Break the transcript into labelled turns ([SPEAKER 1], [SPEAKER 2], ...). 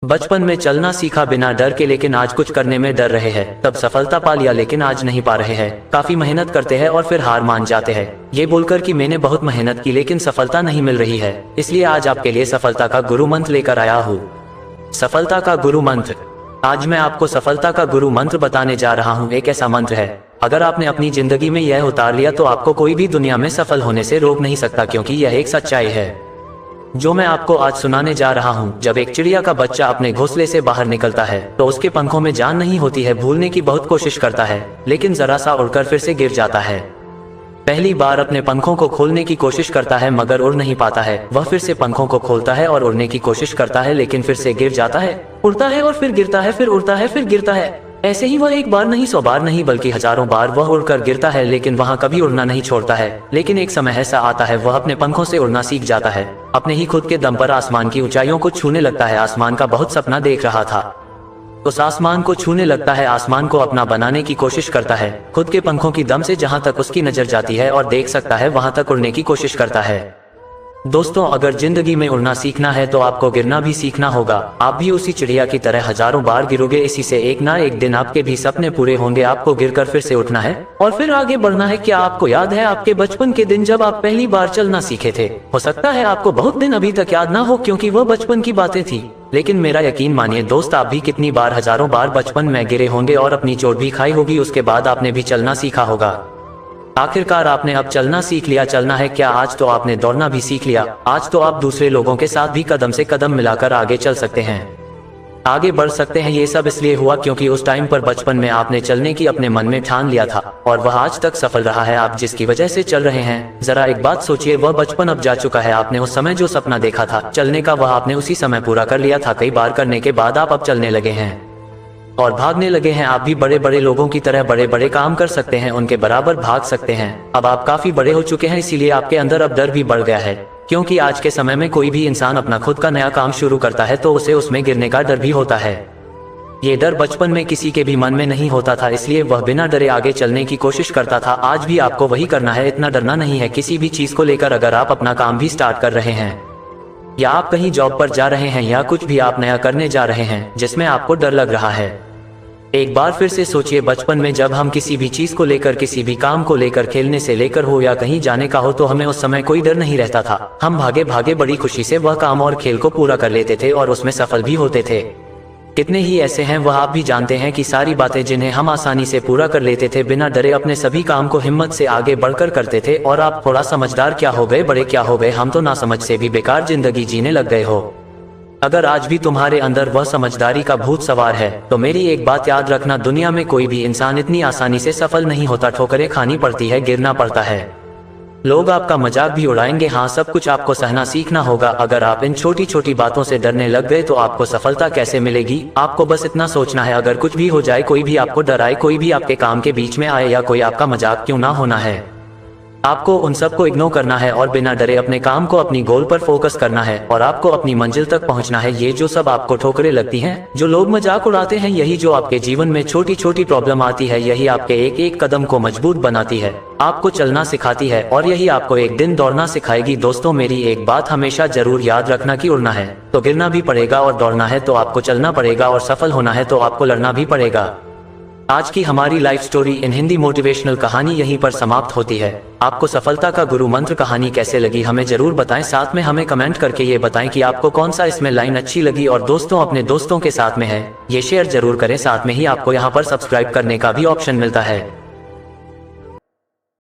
[SPEAKER 1] बचपन में चलना सीखा बिना डर के, लेकिन आज कुछ करने में डर रहे हैं। तब सफलता पा लिया लेकिन आज नहीं पा रहे हैं। काफी मेहनत करते हैं और फिर हार मान जाते हैं, ये बोलकर कि मैंने बहुत मेहनत की लेकिन सफलता नहीं मिल रही है। इसलिए आज आपके लिए सफलता का गुरु मंत्र लेकर आया हूँ। सफलता का गुरु मंत्र। आज मैं आपको सफलता का गुरु मंत्र बताने जा रहा हूँ। एक ऐसा मंत्र है, अगर आपने अपनी जिंदगी में यह उतार लिया तो आपको कोई भी दुनिया में सफल होने से रोक नहीं सकता, क्योंकि यह एक सच्चाई है जो मैं आपको आज सुनाने जा रहा हूँ। जब एक चिड़िया का बच्चा अपने घोंसले से बाहर निकलता है तो उसके पंखों में जान नहीं होती है। भूलने की बहुत कोशिश करता है लेकिन जरा सा उड़कर फिर से गिर जाता है। पहली बार अपने पंखों को खोलने की कोशिश करता है मगर उड़ नहीं पाता है। वह फिर से पंखों को खोलता है और उड़ने की कोशिश करता है लेकिन फिर से गिर जाता है। उड़ता है और फिर गिरता है, फिर उड़ता है, फिर गिरता है। ऐसे ही वह एक बार नहीं, 100 बार नहीं बल्कि हजारों बार वह उड़कर गिरता है लेकिन वहाँ कभी उड़ना नहीं छोड़ता है। लेकिन एक समय ऐसा आता है वह अपने पंखों से उड़ना सीख जाता है। अपने ही खुद के दम पर आसमान की ऊंचाइयों को छूने लगता है। आसमान का बहुत सपना देख रहा था, उस आसमान को छूने लगता है। आसमान को अपना बनाने की कोशिश करता है। खुद के पंखों की दम से जहाँ तक उसकी नजर जाती है और देख सकता है वहाँ तक उड़ने की कोशिश करता है। दोस्तों, अगर जिंदगी में उड़ना सीखना है तो आपको गिरना भी सीखना होगा। आप भी उसी चिड़िया की तरह हजारों बार गिरोगे। इसी से एक ना एक दिन आपके भी सपने पूरे होंगे। आपको गिरकर फिर से उठना है और फिर आगे बढ़ना है। क्या आपको याद है आपके बचपन के दिन जब आप पहली बार चलना सीखे थे? हो सकता है आपको बहुत दिन अभी तक याद ना हो क्योंकि वह बचपन की बातें थी, लेकिन मेरा यकीन मानिए दोस्त, आप भी कितनी बार, हजारों बार बचपन में गिरे होंगे और अपनी चोट भी खाई होगी। उसके बाद आपने भी चलना सीखा होगा। आखिरकार आपने अब चलना सीख लिया। चलना है क्या? आज तो आपने दौड़ना भी सीख लिया। आज तो आप दूसरे लोगों के साथ भी कदम से कदम मिलाकर आगे चल सकते हैं, आगे बढ़ सकते हैं। ये सब इसलिए हुआ क्योंकि उस टाइम पर बचपन में आपने चलने की अपने मन में ठान लिया था और वह आज तक सफल रहा है। आप जिसकी वजह से चल रहे हैं, जरा एक बात सोचिए, वह बचपन अब जा चुका है। आपने उस समय जो सपना देखा था चलने का, वह आपने उसी समय पूरा कर लिया था। कई बार करने के बाद आप अब चलने लगे हैं और भागने लगे हैं। आप भी बड़े बड़े लोगों की तरह बड़े बड़े काम कर सकते हैं, उनके बराबर भाग सकते हैं। अब आप काफी बड़े हो चुके हैं, इसीलिए आपके अंदर अब डर भी बढ़ गया है, क्योंकि आज के समय में कोई भी इंसान अपना खुद का नया काम शुरू करता है तो उसे उसमें गिरने का डर भी होता है। ये डर बचपन में किसी के भी मन में नहीं होता था, इसलिए वह बिना डरे आगे चलने की कोशिश करता था। आज भी आपको वही करना है। इतना डरना नहीं है किसी भी चीज को लेकर। अगर आप अपना काम भी स्टार्ट कर रहे हैं या आप कहीं जॉब पर जा रहे हैं या कुछ भी आप नया करने जा रहे हैं जिसमें आपको डर लग रहा है, एक बार फिर से सोचिए, बचपन में जब हम किसी भी चीज को लेकर, किसी भी काम को लेकर, खेलने से लेकर हो या कहीं जाने का हो, तो हमें उस समय कोई डर नहीं रहता था। हम भागे भागे बड़ी खुशी से वह काम और खेल को पूरा कर लेते थे और उसमें सफल भी होते थे। कितने ही ऐसे हैं, वह आप भी जानते हैं, कि सारी बातें जिन्हें हम आसानी से पूरा कर लेते थे बिना डरे, अपने सभी काम को हिम्मत से आगे बढ़कर करते थे। और आप थोड़ा समझदार क्या हो गए, बड़े क्या हो गए, हम तो ना समझ से भी बेकार जिंदगी जीने लग गए हो। अगर आज भी तुम्हारे अंदर वह समझदारी का भूत सवार है तो मेरी एक बात याद रखना, दुनिया में कोई भी इंसान इतनी आसानी से सफल नहीं होता। ठोकरें खानी पड़ती है, गिरना पड़ता है, लोग आपका मजाक भी उड़ाएंगे। हाँ, सब कुछ आपको सहना सीखना होगा। अगर आप इन छोटी छोटी बातों से डरने लग गए तो आपको सफलता कैसे मिलेगी? आपको बस इतना सोचना है, अगर कुछ भी हो जाए, कोई भी आपको डराए, कोई भी आपके काम के बीच में आए या कोई आपका मजाक क्यों ना होना है, आपको उन सबको इग्नोर करना है और बिना डरे अपने काम को, अपनी गोल पर फोकस करना है और आपको अपनी मंजिल तक पहुंचना है। ये जो सब आपको ठोकरें लगती हैं, जो लोग मजाक उड़ाते हैं, यही जो आपके जीवन में छोटी छोटी प्रॉब्लम आती है, यही आपके एक एक कदम को मजबूत बनाती है, आपको चलना सिखाती है और यही आपको एक दिन दौड़ना सिखाएगी। दोस्तों, मेरी एक बात हमेशा जरूर याद रखना कि उड़ना है तो गिरना भी पड़ेगा और दौड़ना है तो आपको चलना पड़ेगा और सफल होना है तो आपको लड़ना भी पड़ेगा। आज की हमारी life story in Hindi motivational कहानी यहीं पर समाप्त होती है। आपको सफलता का गुरु मंत्र कहानी कैसे लगी हमें जरूर बताएं। साथ में हमें कमेंट करके ये बताएं कि आपको कौन सा इसमें लाइन अच्छी लगी। और दोस्तों, अपने दोस्तों के साथ में है ये शेयर जरूर करें। साथ में ही आपको यहाँ पर सब्सक्राइब करने का भी ऑप्शन मिलता है।